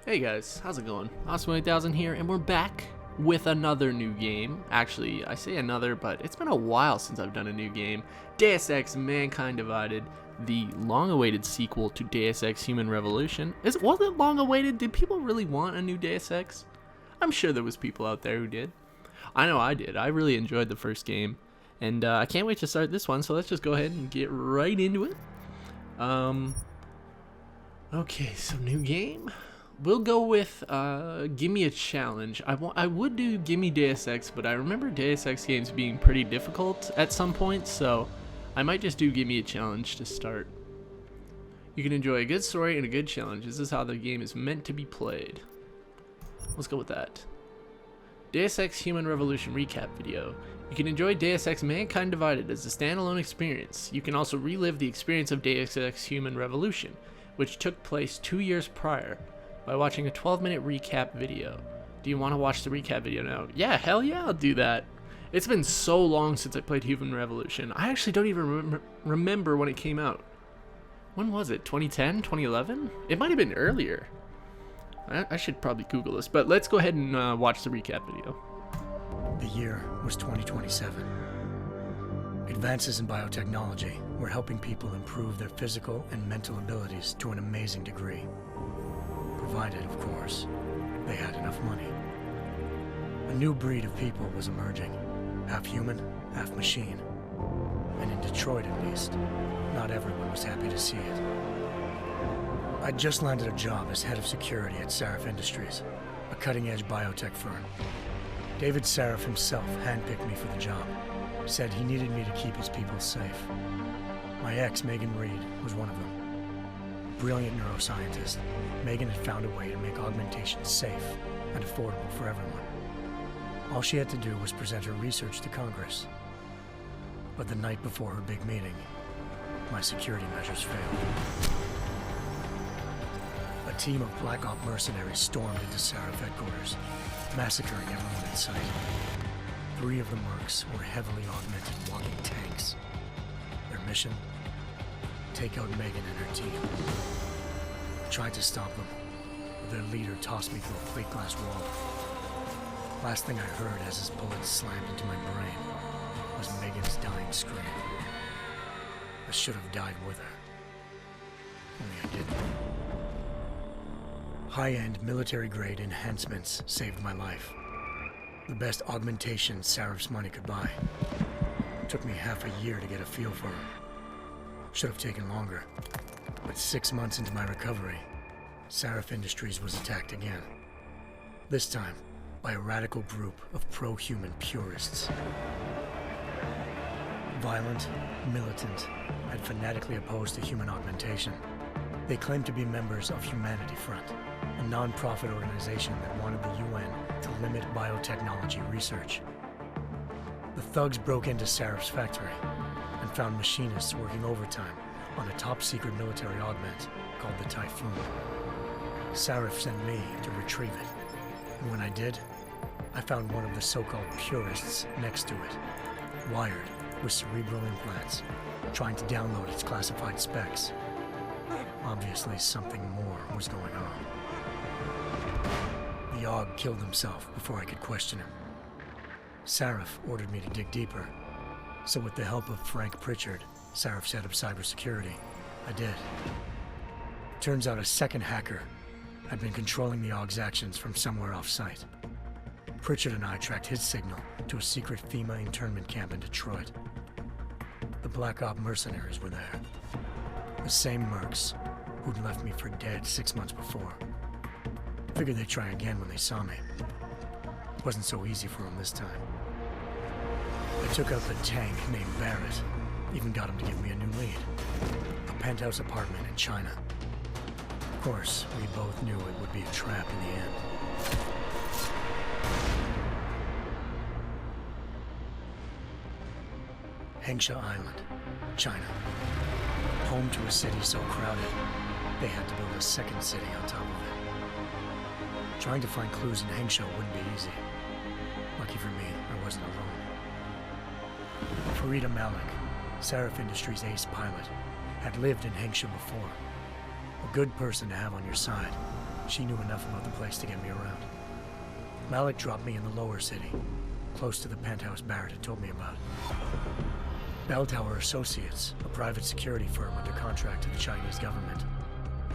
Hey guys, how's it going? Awesome1000 here, and we're back with another new game. Actually, I say another, but it's been a while since I've done a new game. Deus Ex Mankind Divided, the long-awaited sequel to Deus Ex Human Revolution. Was it long-awaited? Did people really want a new Deus Ex? I'm sure there was people out there who did. I know I did. I really enjoyed the first game, and I can't wait to start this one, so let's just go ahead and get right into it. Okay, so new game. We'll go with give me a challenge. I would do give me Deus Ex, but I remember Deus Ex games being pretty difficult at some point, so I might just do give me a challenge to start. You can enjoy a good story and a good challenge. This is how the game is meant to be played. Let's go with that. Deus Ex Human Revolution recap video. You can enjoy Deus Ex Mankind Divided as a standalone experience. You can also relive the experience of Deus Ex Human Revolution, which took place 2 years prior, by watching a 12-minute recap video. Do you want to watch the recap video now? Yeah, hell yeah, I'll do that. It's been so long since I played Human Revolution. I actually don't even remember when it came out. When was it? 2010? 2011? It might have been earlier. I should probably Google this, but let's go ahead and watch the recap video. The year was 2027. Advances in biotechnology were helping people improve their physical and mental abilities to an amazing degree. Provided, of course, they had enough money. A new breed of people was emerging, half human, half machine. And in Detroit, at least, not everyone was happy to see it. I'd just landed a job as head of security at Sarif Industries, a cutting-edge biotech firm. David Sarif himself handpicked me for the job, said he needed me to keep his people safe. My ex, Megan Reed, was one of them. Brilliant neuroscientist, Megan had found a way to make augmentations safe and affordable for everyone. All she had to do was present her research to Congress. But the night before her big meeting, my security measures failed. A team of Black Op mercenaries stormed into Sarif headquarters, massacring everyone in sight. 3 of the mercs were heavily augmented walking tanks. Their mission? Take out Megan and her team. I tried to stop them, but their leader tossed me through a plate glass wall. Last thing I heard as his bullets slammed into my brain was Megan's dying scream. I should have died with her. Only I didn't. High-end military-grade enhancements saved my life. The best augmentations Sarif's money could buy. It took me half a year to get a feel for her. Should have taken longer, but 6 months into my recovery, Sarif Industries was attacked again. This time, by a radical group of pro-human purists. Violent, militant, and fanatically opposed to human augmentation. They claimed to be members of Humanity Front, a non-profit organization that wanted the UN to limit biotechnology research. The thugs broke into Sarif's factory and found machinists working overtime on a top-secret military augment called the Typhoon. Sarif sent me to retrieve it, and when I did, I found one of the so-called purists next to it, wired with cerebral implants, trying to download its classified specs. Obviously, something more was going on. The Aug killed himself before I could question him. Sarif ordered me to dig deeper, so with the help of Frank Pritchard, Sarif's head of cybersecurity, I did. Turns out a second hacker had been controlling the Aug's actions from somewhere off-site. Pritchard and I tracked his signal to a secret FEMA internment camp in Detroit. The Black Op mercenaries were there. The same mercs who'd left me for dead 6 months before. Figured they'd try again when they saw me. It wasn't so easy for them this time. I took out the tank named Barrett, even got him to give me a new lead. A penthouse apartment in China. Of course, we both knew it would be a trap in the end. Hengsha Island, China. Home to a city so crowded, they had to build a second city on top of it. Trying to find clues in Hengsha wouldn't be easy. Lucky for me, I wasn't alone. Farida Malik, Sarif Industries' ace pilot, had lived in Hengsha before. A good person to have on your side, she knew enough about the place to get me around. Malik dropped me in the lower city, close to the penthouse Barrett had told me about. Bell Tower Associates, a private security firm under contract to the Chinese government,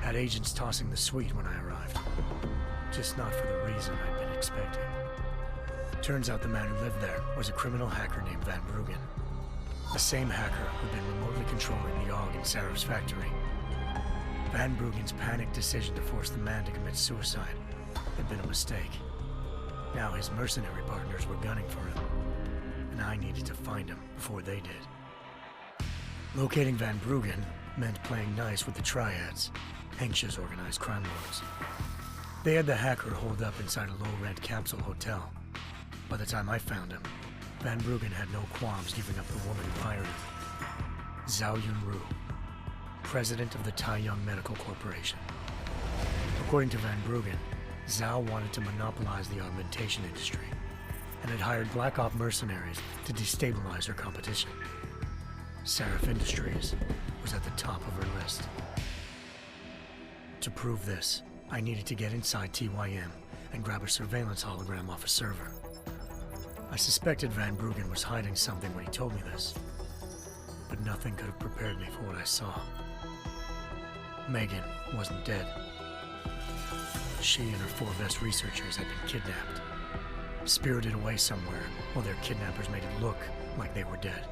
had agents tossing the suite when I arrived. Just not for the reason I'd been expecting. Turns out the man who lived there was a criminal hacker named Van Bruggen. The same hacker who'd been remotely controlling the Aug in Sarah's factory. Van Bruggen's panicked decision to force the man to commit suicide had been a mistake. Now his mercenary partners were gunning for him, and I needed to find him before they did. Locating Van Bruggen meant playing nice with the triads, anxious organized crime lords. They had the hacker holed up inside a low-rent capsule hotel. By the time I found him, Van Bruggen had no qualms giving up the woman who hired him. Zhao Yunru, president of the Taiyang Medical Corporation. According to Van Bruggen, Zhao wanted to monopolize the augmentation industry and had hired Black Op mercenaries to destabilize her competition. Seraph Industries was at the top of her list. To prove this, I needed to get inside TYM and grab a surveillance hologram off a server. I suspected Van Bruggen was hiding something when he told me this, but nothing could have prepared me for what I saw. Megan wasn't dead. She and her 4 best researchers had been kidnapped, spirited away somewhere while their kidnappers made it look like they were dead.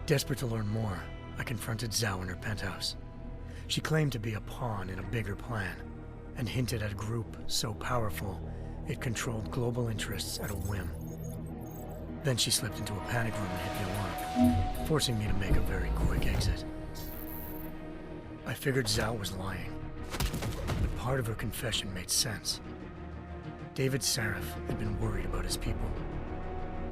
Desperate to learn more, I confronted Zhao in her penthouse. She claimed to be a pawn in a bigger plan, and hinted at a group so powerful it controlled global interests at a whim. Then she slipped into a panic room and hit the alarm, forcing me to make a very quick exit. I figured Zhao was lying, but part of her confession made sense. David Seraph had been worried about his people.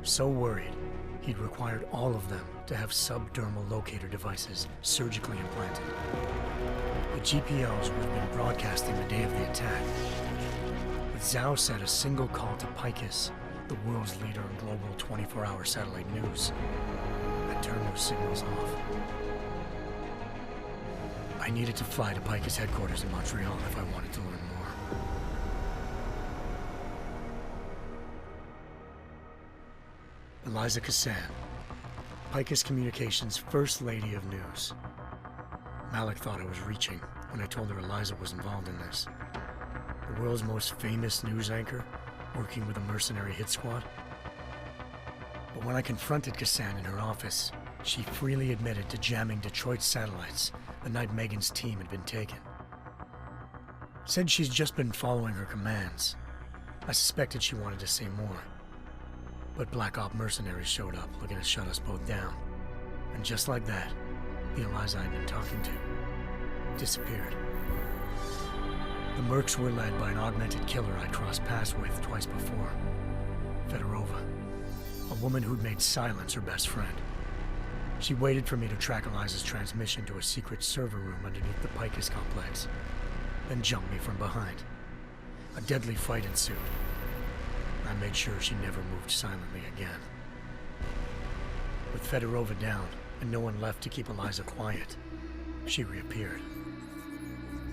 So worried, he'd required all of them to have subdermal locator devices surgically implanted. The GPOs would have been broadcasting the day of the attack. But Zhao said a single call to Picus, the world's leader in global 24-hour satellite news, had turned those signals off. I needed to fly to Picus headquarters in Montreal if I wanted to learn more. Eliza Cassan, Picus Communications' First Lady of News. Malik thought I was reaching when I told her Eliza was involved in this. The world's most famous news anchor, working with a mercenary hit squad. But when I confronted Cassan in her office, she freely admitted to jamming Detroit's satellites the night Megan's team had been taken. Said she's just been following her commands. I suspected she wanted to say more. But Black Op mercenaries showed up looking to shut us both down. And just like that, the Eliza I'd been talking to disappeared. The Mercs were led by an augmented killer I'd crossed paths with twice before, Fedorova, a woman who'd made silence her best friend. She waited for me to track Eliza's transmission to a secret server room underneath the Picus complex, then jumped me from behind. A deadly fight ensued. I made sure she never moved silently again. With Fedorova down and no one left to keep Eliza quiet, she reappeared.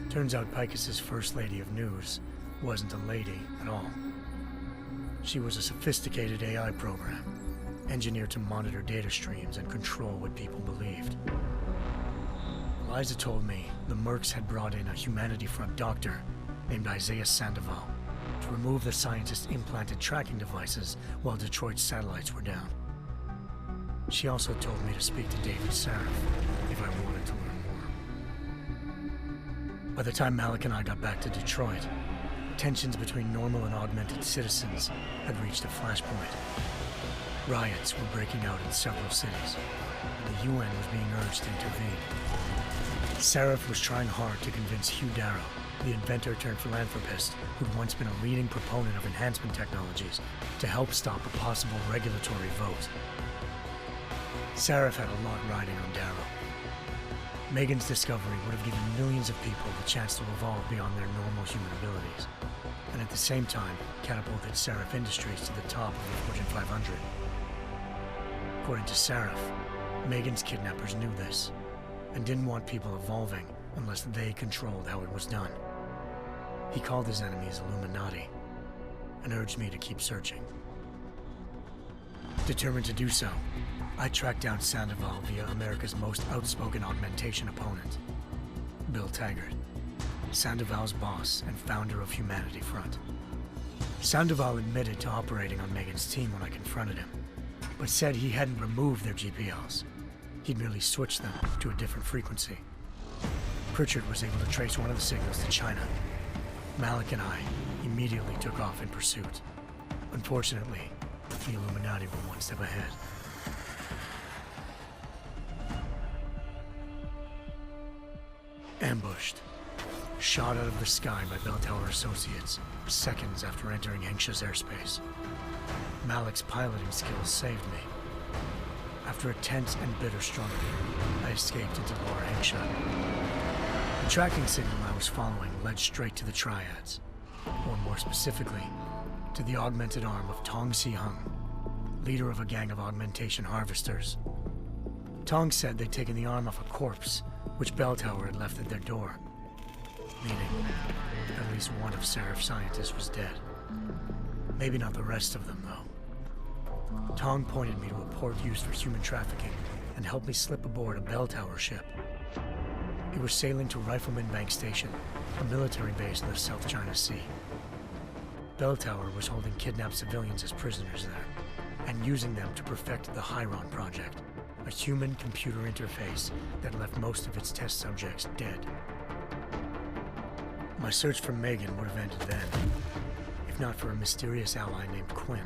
Turns out Picus's First Lady of News wasn't a lady at all. She was a sophisticated AI program, engineered to monitor data streams and control what people believed. Eliza told me the Mercs had brought in a Humanity Front doctor named Isaiah Sandoval to remove the scientist's implanted tracking devices while Detroit's satellites were down. She also told me to speak to David Seraph if I wanted to learn more. By the time Malik and I got back to Detroit, tensions between normal and augmented citizens had reached a flashpoint. Riots were breaking out in several cities, and the UN was being urged to intervene. Seraph was trying hard to convince Hugh Darrow, the inventor-turned-philanthropist who'd once been a leading proponent of enhancement technologies, to help stop a possible regulatory vote. Seraph had a lot riding on Darrow. Megan's discovery would have given millions of people the chance to evolve beyond their normal human abilities, and at the same time catapulted Seraph Industries to the top of the Fortune 500. According to Seraph, Megan's kidnappers knew this, and didn't want people evolving unless they controlled how it was done. He called his enemies Illuminati and urged me to keep searching. Determined to do so, I tracked down Sandoval via America's most outspoken augmentation opponent, Bill Taggart, Sandoval's boss and founder of Humanity Front. Sandoval admitted to operating on Megan's team when I confronted him, but said he hadn't removed their GPLs. He'd merely switched them to a different frequency. Pritchard was able to trace one of the signals to China. Malik and I immediately took off in pursuit. Unfortunately, the Illuminati were one step ahead. Ambushed. Shot out of the sky by Bell Tower Associates, seconds after entering Hengsha's airspace. Malik's piloting skills saved me. After a tense and bitter struggle, I escaped into Lower Hengsha. The tracking signal I was following led straight to the Triads, or more specifically, to the augmented arm of Tong Si-hung, leader of a gang of augmentation harvesters. Tong said they'd taken the arm off a corpse, which Bell Tower had left at their door, meaning at least one of Seraph's scientists was dead. Maybe not the rest of them, though. Tong pointed me to a port used for human trafficking and helped me slip aboard a Bell Tower ship. It was sailing to Rifleman Bank Station, a military base in the South China Sea. Bell Tower was holding kidnapped civilians as prisoners there, and using them to perfect the Hyron Project, a human-computer interface that left most of its test subjects dead. My search for Megan would have ended then, if not for a mysterious ally named Quinn.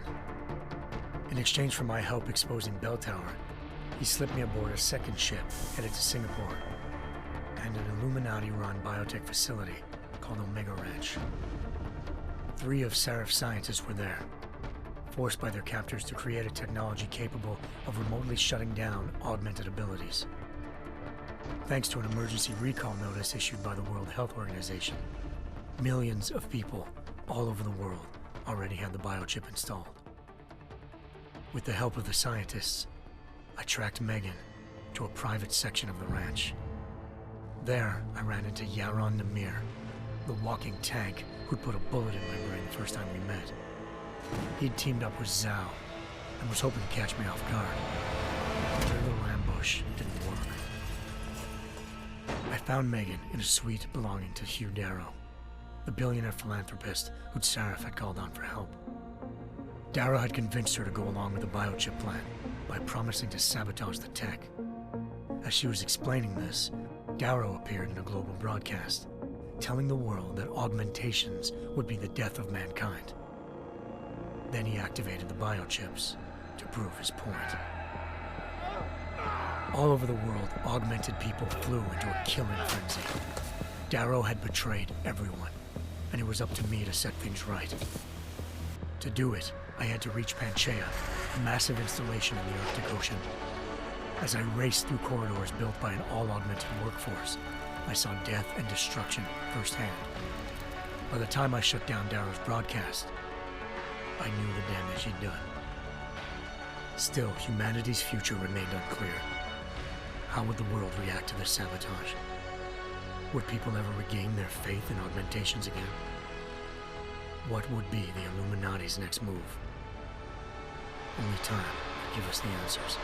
In exchange for my help exposing Bell Tower, he slipped me aboard a second ship headed to Singapore and an Illuminati-run biotech facility called Omega Ranch. 3 of Seraph's scientists were there, forced by their captors to create a technology capable of remotely shutting down augmented abilities. Thanks to an emergency recall notice issued by the World Health Organization, millions of people all over the world already had the biochip installed. With the help of the scientists, I tracked Megan to a private section of the ranch. There, I ran into Yaron Namir, the walking tank who'd put a bullet in my brain the first time we met. He'd teamed up with Zhao and was hoping to catch me off guard. Their little ambush didn't work. I found Megan in a suite belonging to Hugh Darrow, the billionaire philanthropist who'd Seraph had called on for help. Darrow had convinced her to go along with the biochip plan by promising to sabotage the tech. As she was explaining this, Darrow appeared in a global broadcast, telling the world that augmentations would be the death of mankind. Then he activated the biochips to prove his point. All over the world, augmented people flew into a killing frenzy. Darrow had betrayed everyone, and it was up to me to set things right. To do it, I had to reach Panchaea, a massive installation in the Arctic Ocean. As I raced through corridors built by an all-augmented workforce, I saw death and destruction firsthand. By the time I shut down Darrow's broadcast, I knew the damage he'd done. Still, humanity's future remained unclear. How would the world react to this sabotage? Would people ever regain their faith in augmentations again? What would be the Illuminati's next move? Only time could give us the answers.